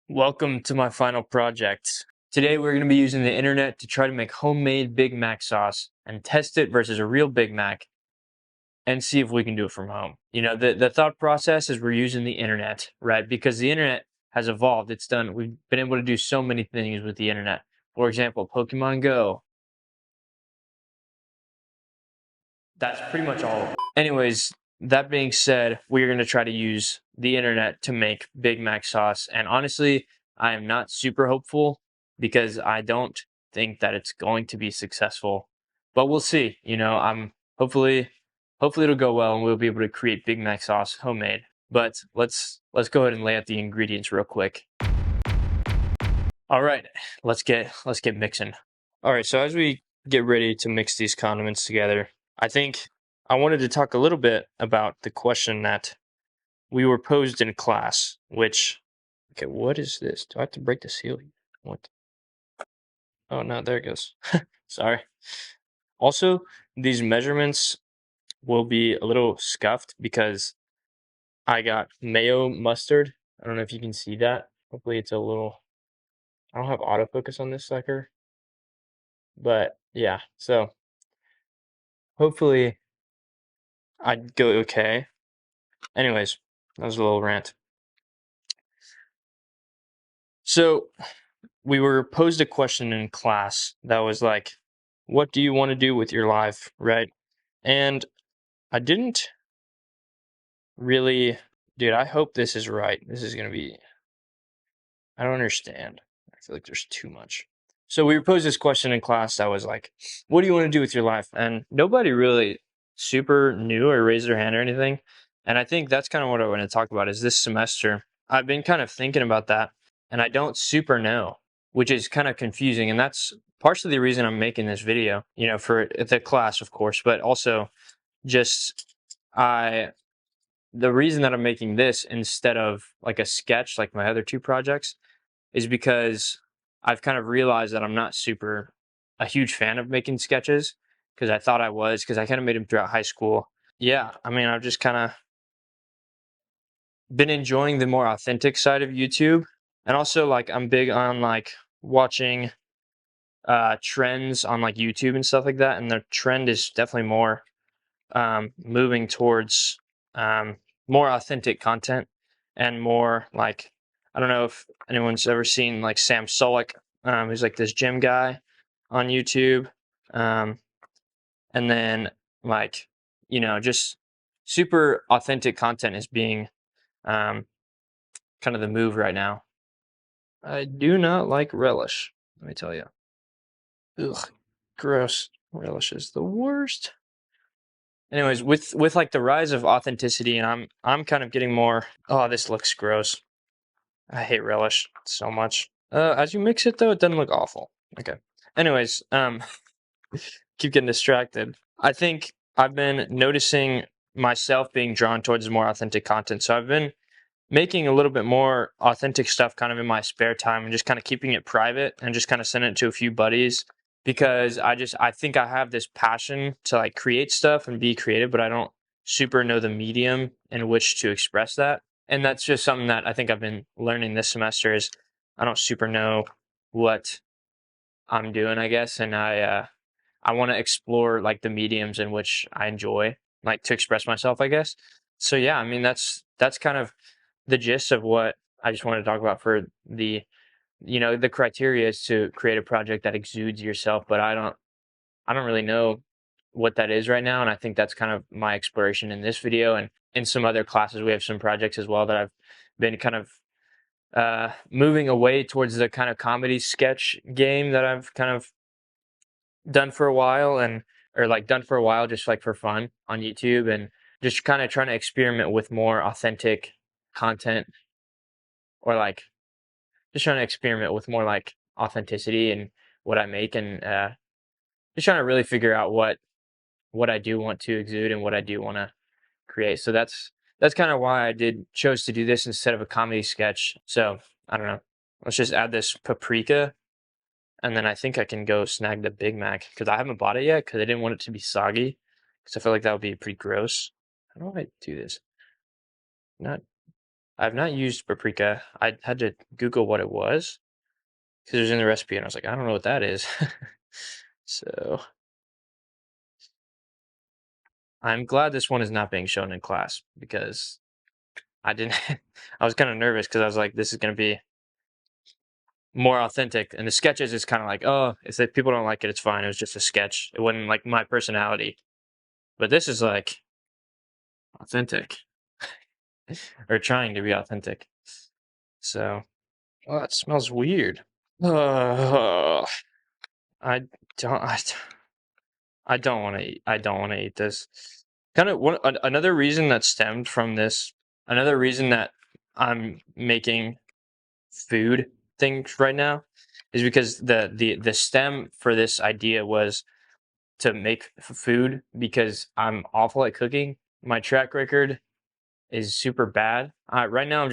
Welcome to my final project. Today we're going to be using the internet to try to make homemade Big Mac sauce and test it versus a real Big Mac and see if we can do it from home. The thought process is we're using the internet, right? Because the internet has evolved. We've been able to do so many things with the internet. For example, Pokemon Go. That's pretty much all. Anyways, that being said, we're going to try to use the internet to make Big Mac sauce. And honestly, I am not super hopeful because I don't think that it's going to be successful. But we'll see. I'm hopefully it'll go well and we'll be able to create Big Mac sauce homemade. But let's go ahead and lay out the ingredients real quick. All right, let's get mixing. All right, so as we get ready to mix these condiments together, I think I wanted to talk a little bit about the question that we were posed in class, okay, what is this? Do I have to break the seal? What? Oh, no, there it goes. Sorry. Also, these measurements will be a little scuffed because I got mayo mustard. I don't know if you can see that. Hopefully it's I don't have autofocus on this sucker, but yeah, so hopefully I'd go okay. Anyways, that was a little rant. So we were posed a question in class that was like, what do you want to do with your life, right? And I didn't really, dude, I hope this is right. This is going to be, I don't understand. I feel like there's too much. So we were posed this question in class that was like, what do you want to do with your life? And nobody really super knew or raised their hand or anything. And I think that's kind of what I want to talk about is this semester. I've been kind of thinking about that and I don't super know, which is kind of confusing. And that's partially the reason I'm making this video, for the class, of course, but also just the reason that I'm making this instead of like a sketch, like my other two projects, is because I've kind of realized that I'm not a huge fan of making sketches because I thought I was, because I kind of made them throughout high school. Yeah, I mean, I've just kind of been enjoying the more authentic side of YouTube. And also, like, I'm big on like watching trends on like YouTube and stuff like that. And the trend is definitely more moving towards more authentic content and more like, I don't know if anyone's ever seen like Sam Sulek, who's like this gym guy on YouTube. Um, and then like, just super authentic content is being um, kind of the move right now. I do not like relish, let me tell you. Ugh, gross. Relish is the worst. Anyways, with like the rise of authenticity, and I'm kind of getting more. Oh, this looks gross. I hate relish so much. As you mix it though, it doesn't look awful. Okay. Anyways, keep getting distracted. I think I've been noticing myself being drawn towards more authentic content. So I've been making a little bit more authentic stuff kind of in my spare time and just kind of keeping it private and just kind of sending it to a few buddies because I think I have this passion to like create stuff and be creative, but I don't super know the medium in which to express that. And that's just something that I think I've been learning this semester is I don't super know what I'm doing, I guess, and I want to explore like the mediums in which I enjoy like to express myself, I guess. So yeah, I mean that's kind of the gist of what I just wanted to talk about for the criteria is to create a project that exudes yourself, but I don't really know what that is right now. And I think that's kind of my exploration in this video and in some other classes. We have some projects as well that I've been kind of moving away towards the kind of comedy sketch game that I've kind of done for a while or like done for a while just like for fun on YouTube and just kind of trying to experiment with more authentic content or like just trying to experiment with more like authenticity and what I make and just trying to really figure out what I do want to exude and what I do want to create. So that's kind of why I chose to do this instead of a comedy sketch. So I don't know. Let's just add this paprika, and then I think I can go snag the Big Mac because I haven't bought it yet because I didn't want it to be soggy because I feel like that would be pretty gross. How do I do this? Not I've not used paprika. I had to Google what it was because it was in the recipe, and I was like, I don't know what that is. So I'm glad this one is not being shown in class because I didn't. I was kind of nervous because I was like, this is going to be more authentic. And the sketches is kind of like, oh, if people don't like it, it's fine. It was just a sketch. It wasn't like my personality. But this is like authentic or trying to be authentic. So, oh, that smells weird. I don't. I don't want to eat. I don't want to eat this. Kind of another reason that stemmed from this. Another reason that I'm making food things right now is because the stem for this idea was to make food because I'm awful at cooking. My track record is super bad. Right now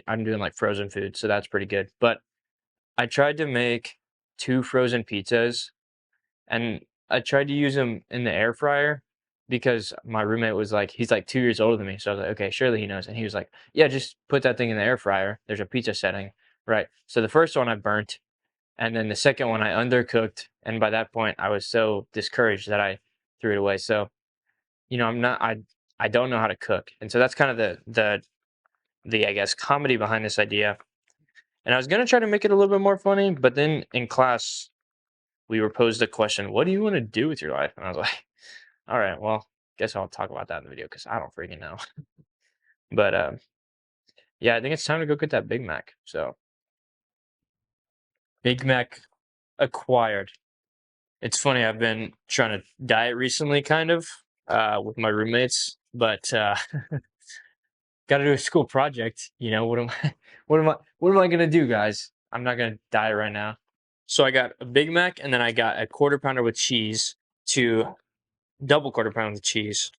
I'm doing like frozen food, so that's pretty good. But I tried to make 2 frozen pizzas, and I tried to use them in the air fryer because my roommate was like, he's like 2 years older than me, so I was like, okay, surely he knows. And he was like, yeah, just put that thing in the air fryer. There's a pizza setting, right? So the first one I burnt, and then the second one I undercooked, and by that point I was so discouraged that I threw it away. So I don't know how to cook, and so that's kind of the I guess comedy behind this idea. And I was gonna try to make it a little bit more funny, but then in class we were posed the question, "What do you want to do with your life?" And I was like, "All right, well, guess I'll talk about that in the video because I don't freaking know." But yeah, I think it's time to go get that Big Mac. So Big Mac acquired. It's funny, I've been trying to diet recently, kind of, with my roommates, but got to do a school project. What am I, what am I gonna do, guys? I'm not gonna diet right now. So I got a Big Mac, and then I got a quarter pounder with cheese, to double quarter pounder with cheese.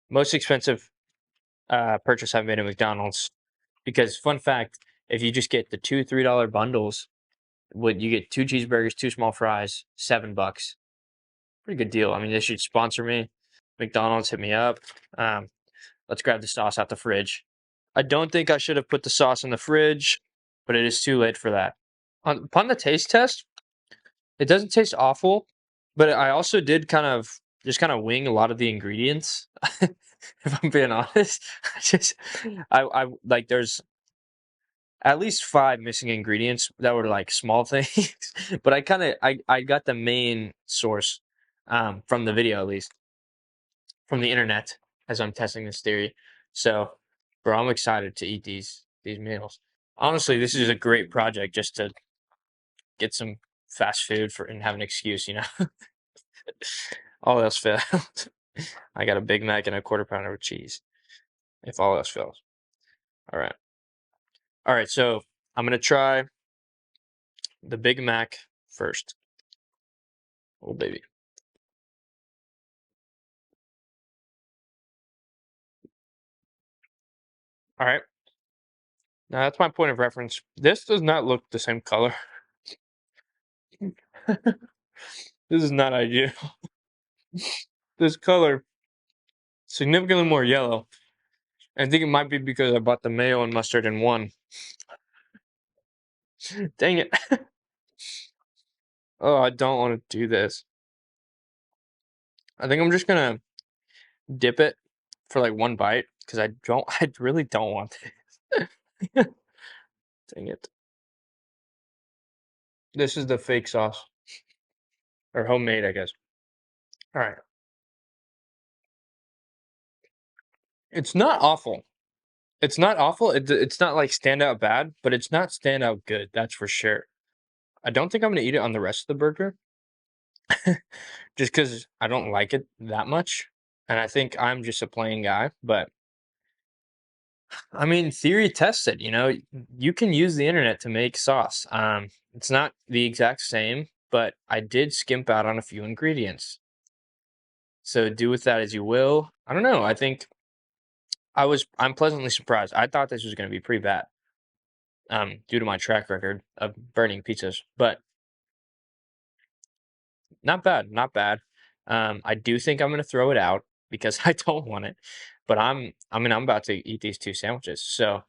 Most expensive purchase I've made at McDonald's, because fun fact, if you just get the two $3 bundles, what you get: 2 cheeseburgers, 2 small fries, $7. Pretty good deal. I mean, they should sponsor me. McDonald's, hit me up. Um, let's grab the sauce out the fridge. I don't think I should have put the sauce in the fridge, but it is too late for that. Upon the taste test, it doesn't taste awful, but I also did kind of wing a lot of the ingredients. If I'm being honest, I like there's at least 5 missing ingredients that were like small things, but I got the main source from the video, at least from the internet, as I'm testing this theory. So, bro, I'm excited to eat these meals. Honestly, this is a great project just to get some fast food for and have an excuse. All else failed. I got a Big Mac and a quarter pounder with cheese. If all else fails. All right. All right, so I'm gonna try the Big Mac first. Oh baby. All right. Now that's my point of reference. This does not look the same color. This is not ideal. This color, significantly more yellow. I think it might be because I bought the mayo and mustard in one. Dang it. Oh, I don't want to do this. I think I'm just gonna dip it for like one bite because I really don't want this. Dang it. This is the fake sauce. Or homemade, I guess. All right. It's not awful. It's not awful. It's not like standout bad, but it's not standout good. That's for sure. I don't think I'm gonna eat it on the rest of the burger, just because I don't like it that much, and I think I'm just a plain guy. But I mean, theory tested. You can use the internet to make sauce. It's not the exact same, but I did skimp out on a few ingredients. So do with that as you will. I don't know. I think I'm pleasantly surprised. I thought this was gonna be pretty bad, due to my track record of burning pizzas, but not bad, not bad. I do think I'm gonna throw it out because I don't want it, but I'm about to eat these 2 sandwiches. So,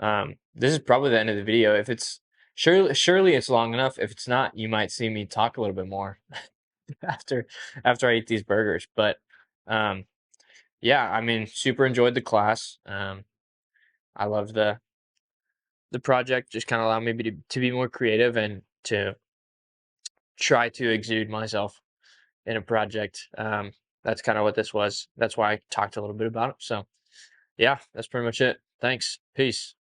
This is probably the end of the video. If it's surely it's long enough. If it's not, you might see me talk a little bit more after I eat these burgers. But um, yeah, I mean, super enjoyed the class. I love the project. Just kind of allowed me to be more creative and to try to exude myself in a project. That's kind of what this was. That's why I talked a little bit about it. So yeah, that's pretty much it. Thanks. Peace.